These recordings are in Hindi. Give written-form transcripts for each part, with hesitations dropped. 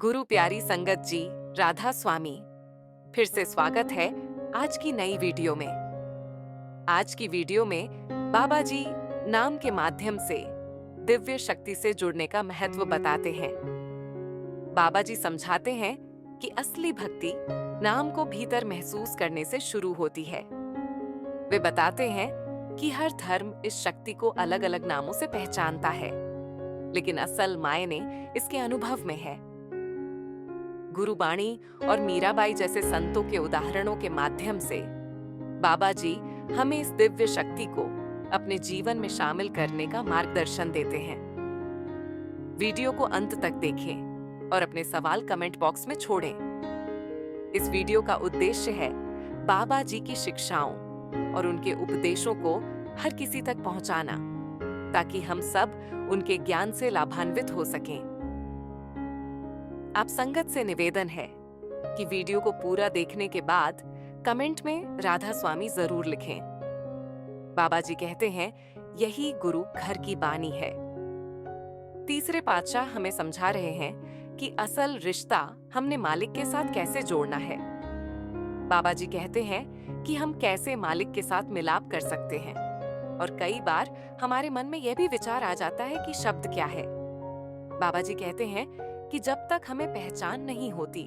गुरु प्यारी संगत जी, राधा स्वामी, फिर से स्वागत है आज की नई वीडियो में। आज की वीडियो में बाबा जी नाम के माध्यम से दिव्य शक्ति से जुड़ने का महत्व बताते हैं। बाबा जी समझाते हैं कि असली भक्ति नाम को भीतर महसूस करने से शुरू होती है। वे बताते हैं कि हर धर्म इस शक्ति को अलग अलग नामों से पहचानता है, लेकिन असल मायने इसके अनुभव में है। गुरुबाणी और मीराबाई जैसे संतों के उदाहरणों के माध्यम से बाबा जी हमें इस दिव्य शक्ति को अपने जीवन में शामिल करने का मार्गदर्शन देते हैं। वीडियो को अंत तक देखें और अपने सवाल कमेंट बॉक्स में छोड़ें। इस वीडियो का उद्देश्य है बाबा जी की शिक्षाओं और उनके उपदेशों को हर किसी तक पहुंचाना, ताकि हम सब उनके ज्ञान से लाभान्वित हो सकें। आप संगत से निवेदन है कि वीडियो को पूरा देखने के बाद कमेंट में राधा स्वामी जरूर लिखें। बाबा जी कहते हैं, यही गुरु घर की बानी है। तीसरे पातशाह हमें समझा रहे हैं कि असल रिश्ता हमने मालिक के साथ कैसे जोड़ना है। बाबा जी कहते हैं कि हम कैसे मालिक के साथ मिलाप कर सकते हैं, और कई बार हमारे मन में यह भी विचार आ जाता है कि शब्द क्या है। बाबा जी कहते हैं कि जब तक हमें पहचान नहीं होती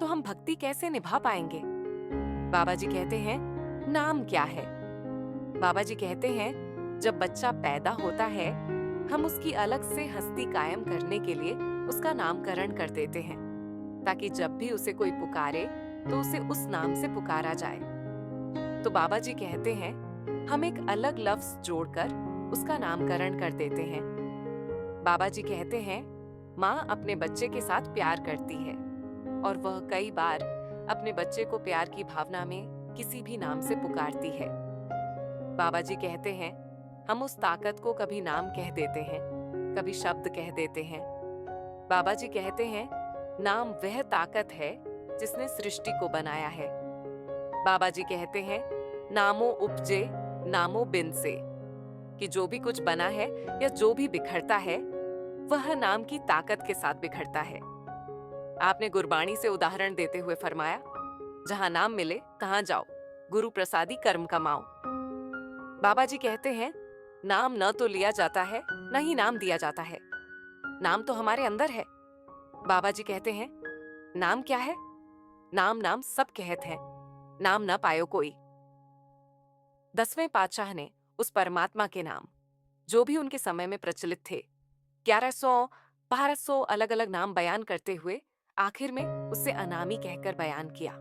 तो हम भक्ति कैसे निभा पाएंगे। बाबा जी कहते हैं, नाम क्या है। बाबा जी कहते हैं, जब बच्चा पैदा होता है हम उसकी अलग से हस्ती कायम करने के लिए उसका नामकरण कर देते हैं, ताकि जब भी उसे कोई पुकारे तो उसे उस नाम से पुकारा जाए। तो बाबा जी कहते हैं, हम एक अलग लफ्ज जोड़कर उसका नामकरण कर देते हैं। बाबा जी कहते हैं, माँ अपने बच्चे के साथ प्यार करती है, और वह कई बार अपने बच्चे को प्यार की भावना में किसी भी नाम से पुकारती है। बाबा जी कहते हैं, हम उस ताकत को कभी नाम कह देते हैं, कभी शब्द कह देते हैं। बाबा जी कहते हैं, नाम वह ताकत है जिसने सृष्टि को बनाया है। बाबा जी कहते हैं, नामो उपजे नामो बिन से, कि जो भी कुछ बना है या जो भी बिखरता है वह नाम की ताकत के साथ बिखरता है। आपने गुरबाणी से उदाहरण देते हुए फरमाया, जहां नाम मिले कहां जाओ, गुरु प्रसादी कर्म कमाओ। बाबा जी कहते हैं, नाम न तो लिया जाता है न ही नाम दिया जाता है, नाम तो हमारे अंदर है। बाबा जी कहते हैं, नाम क्या है? नाम नाम सब कहत हैं, नाम न पायो कोई। 10वें पातशाह ने उस परमात्मा के नाम, जो भी उनके समय में प्रचलित थे, 1100-1200 अलग अलग नाम बयान करते हुए आखिर में उससे अनामी कहकर बयान किया।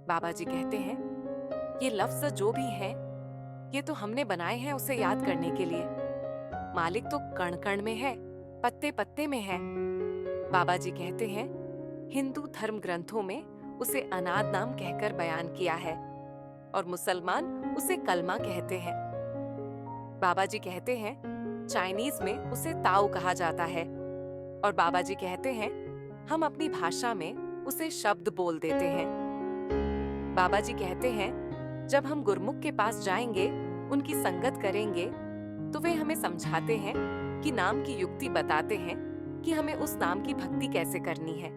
बाबा जी कहते हैं, ये लफ्ज जो भी है ये तो हमने बनाए हैं उसे याद करने के लिए। मालिक तो कण कण में है, पत्ते पत्ते में है। बाबा जी कहते हैं, हिंदू धर्म ग्रंथों में उसे अनाद नाम कहकर बयान किया है, और मुसलमान उसे कलमा कहते हैं। बाबा जी कहते हैं, चाइनीज में उसे ताओ कहा जाता है, और बाबा जी कहते हैं, हम अपनी भाषा में उसे शब्द बोल देते हैं। बाबा जी कहते हैं, जब हम गुरमुख के पास जाएंगे, उनकी संगत करेंगे, तो वे हमें समझाते हैं कि नाम की युक्ति बताते हैं कि हमें उस नाम की भक्ति कैसे करनी है।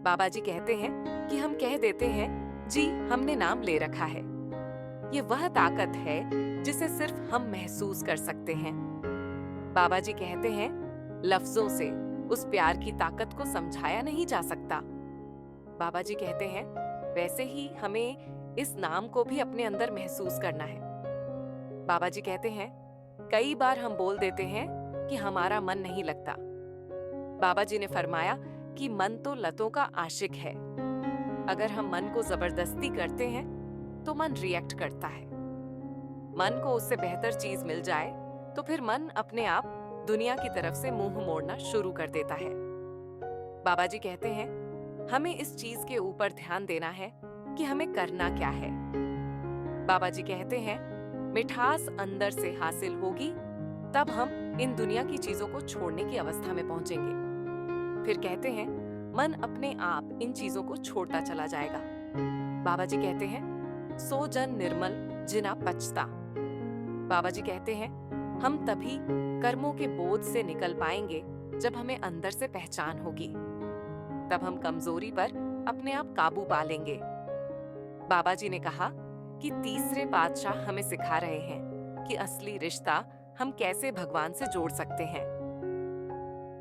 बाबा जी कहते हैं कि हम कह देते हैं, जी हमने नाम ले रखा है। ये वह ताकत है जिसे सिर्फ हम महसूस कर सकते हैं। बाबा जी कहते हैं, लफ्जों से उस प्यार की ताकत को समझाया नहीं जा सकता। बाबा जी कहते हैं, वैसे ही हमें इस नाम को भी अपने अंदर महसूस करना है। बाबा जी कहते हैं, कई बार हम बोल देते हैं कि हमारा मन नहीं लगता। बाबा जी ने फरमाया कि मन तो लतों का आशिक है। अगर हम मन को जबरदस्ती करते हैं तो मन रिएक्ट करता है। मन को उससे बेहतर चीज मिल जाए तो फिर मन अपने आप दुनिया की तरफ से मुंह मोड़ना शुरू कर देता है। बाबा जी कहते हैं, हमें इस चीज के ऊपर ध्यान देना है कि हमें करना क्या है। बाबा जी कहते हैं, मिठास अंदर से हासिल होगी तब हम इन दुनिया की चीजों को छोड़ने की अवस्था में पहुंचेंगे। फिर कहते हैं, मन अपने आप इन चीजों को छोड़ता चला जाएगा। बाबा जी कहते हैं, सो जन निर्मल जिना पचता। बाबा जी कहते हैं, हम तभी कर्मों के बोझ से निकल पाएंगे जब हमें अंदर से पहचान होगी। तब हम कमजोरी पर अपने आप काबू पा लेंगे। बाबा जी ने कहा कि तीसरे पातशाह हमें सिखा रहे हैं कि असली रिश्ता हम कैसे भगवान से जोड़ सकते हैं।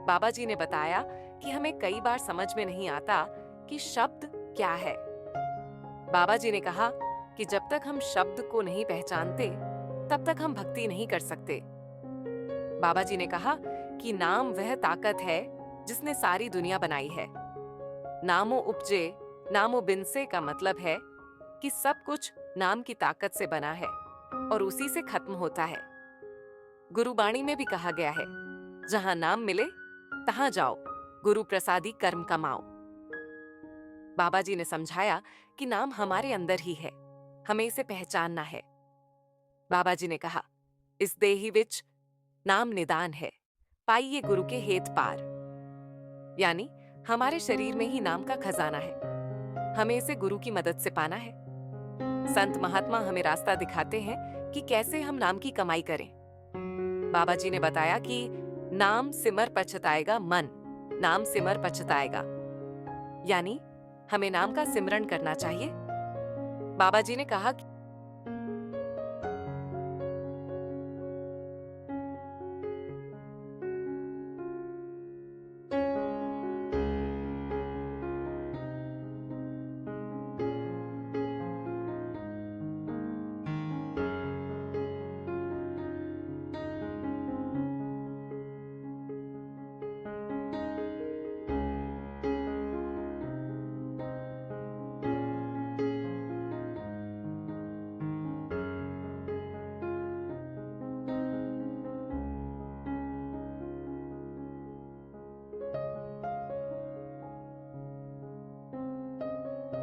बाबा जी ने बताया कि हमें कई बार समझ में नहीं आता कि शब्द क्या है। बाबा जी ने कहा कि जब तक हम शब्द को नहीं पहचानते, तब तक हम भक्ति नहीं कर सकते। बाबा जी ने कहा कि नाम वह ताकत है जिसने सारी दुनिया बनाई है। नामो उपजे नामो बिनसे का मतलब है कि सब कुछ नाम की ताकत से बना है और उसी से खत्म होता है। गुरुबाणी में भी कहा गया है, जहां नाम मिले तहां जाओ, गुरु प्रसादी कर्म कमाओ। बाबा जी ने समझाया कि नाम हमारे अंदर ही है, हमें इसे पहचानना है। बाबा जी ने कहा, इस देही विच नाम निदान है, पाइए गुरु के हेत पार। यानी हमारे शरीर में ही नाम का खजाना है, हमें इसे गुरु की मदद से पाना है। संत महात्मा हमें रास्ता दिखाते हैं कि कैसे हम नाम की कमाई करें। बाबा जी ने बताया कि नाम सिमर पछताएगा मन, नाम सिमर पछताएगा। यानी हमें नाम का सिमरन करना चाहिए। बाबा जी ने कहा कि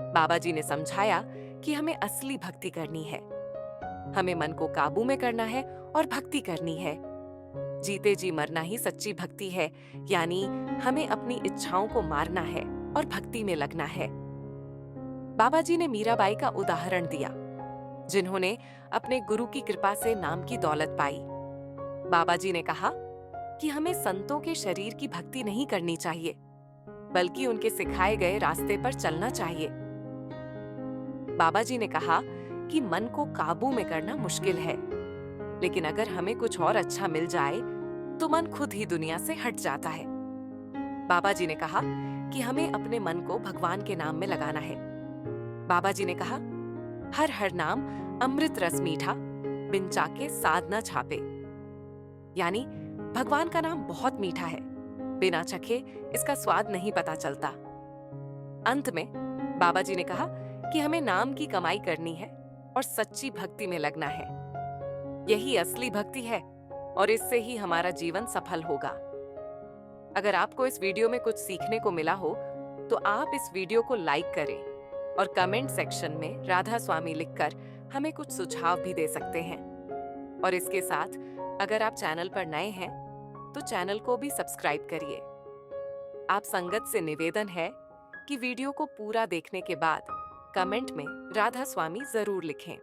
बाबा जी ने समझाया कि हमें असली भक्ति करनी है, हमें मन को काबू में करना है और भक्ति करनी है। जीते जी मरना ही सच्ची भक्ति है, यानी हमें अपनी इच्छाओं को मारना है और भक्ति में लगना है। बाबा जी ने मीराबाई का उदाहरण दिया, जिन्होंने अपने गुरु की कृपा से नाम की दौलत पाई। बाबा जी ने कहा कि हमें संतों के शरीर की भक्ति नहीं करनी चाहिए, बल्कि उनके सिखाए गए रास्ते पर चलना चाहिए। बाबा जी ने कहा कि मन को काबू में करना मुश्किल है, लेकिन अगर हमें कुछ और अच्छा मिल जाए तो मन खुद ही दुनिया से हट जाता है। बाबा जी ने कहा कि हमें अपने मन को भगवान के नाम में लगाना है। बाबा जी ने कहा, हर हर नाम अमृत रस मीठा, बिन चाके साध न छापे। यानी भगवान का नाम बहुत मीठा है, बिना चखे इसका स्वाद नहीं पता चलता। अंत में बाबा जी ने कहा कि हमें नाम की कमाई करनी है और सच्ची भक्ति में लगना है। यही असली भक्ति है और इससे ही हमारा जीवन सफल होगा। अगर आपको इस वीडियो में कुछ सीखने को मिला हो तो आप इस वीडियो को लाइक करें और कमेंट सेक्शन में राधा स्वामी लिखकर हमें कुछ सुझाव भी दे सकते हैं। और इसके साथ अगर आप चैनल पर नए हैं तो चैनल को भी सब्सक्राइब करिए। आप संगत से निवेदन है कि वीडियो को पूरा देखने के बाद कमेंट में राधा स्वामी जरूर लिखें।